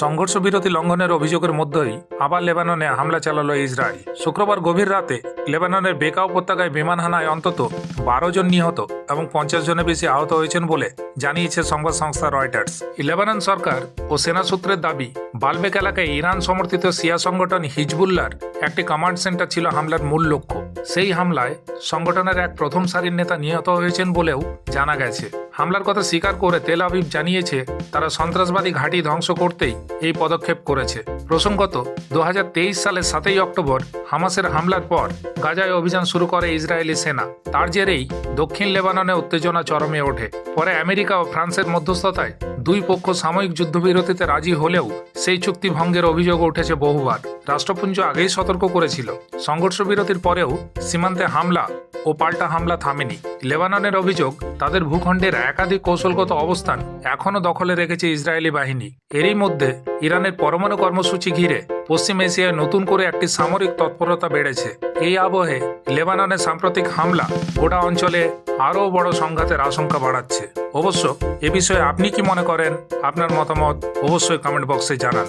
সংঘর্ষ বিরতি লঙ্ঘনের অভিযোগের মধ্যেই আবার লেবাননে হামলা চালালো ইসরায়েল। শুক্রবার গভীর রাতে লেবাননের বেকা উপত্যকায় বিমান হানায় অন্তত 12 জন নিহত এবং 50 জনের বেশি আহত হয়েছেন বলে জানিয়েছে সংবাদ সংস্থা রয়টার্স। লেবানন সরকার ও সেনা সূত্রের দাবি, বালবেক এলাকায় ইরান সমর্থিত শিয়া সংগঠন হিজবুল্লাহর একটি কমান্ড সেন্টার ছিল হামলার মূল লক্ষ্য। সেই হামলায় সংগঠনের এক প্রথম সারির নেতা নিহত হয়েছেন বলেও জানা গেছে। হামলার কথা স্বীকার করে তেল আবিব জানিয়েছে তারা সন্ত্রাসবাদী ঘাঁটি ধ্বংস করতেই এই পদক্ষেপ করেছে। প্রসঙ্গত, 2023 সালের 7 অক্টোবর হামাসের হামলার পর গাজায় অভিযান শুরু করে ইসরায়েলি সেনা। তার জেরেই দক্ষিণ লেবাননে উত্তেজনা চরমে ওঠে। পরে আমেরিকা ও ফ্রান্সের মধ্যস্থতায় দুই পক্ষ সাময়িক যুদ্ধবিরতিতে রাজি হলেও সেই চুক্তি ভঙ্গের অভিযোগ উঠেছে বহুবার। রাষ্ট্রপুঞ্জ আগেই সতর্ক করেছিল। সংঘর্ষ বিরতির পরেও সীমান্তে হামলা ও পাল্টা হামলা থামেনি। লেবাননের অভিযোগ, তাদের ভূখণ্ডের একাধিক কৌশলগত অবস্থান এখনও দখলে রেখেছে ইসরায়েলি বাহিনী। এরই মধ্যে ইরানের পরমাণু কর্মসূচি ঘিরে পশ্চিম এশিয়ায় নতুন করে একটি সামরিক তৎপরতা বেড়েছে। এই আবহে লেবাননের সাম্প্রতিক হামলা গোটা অঞ্চলে আরও বড় সংঘাতের আশঙ্কা বাড়াচ্ছে। অবশ্য এ বিষয়ে আপনি কি মনে করেন? আপনার মতামত অবশ্যই কমেন্ট বক্সে জানান।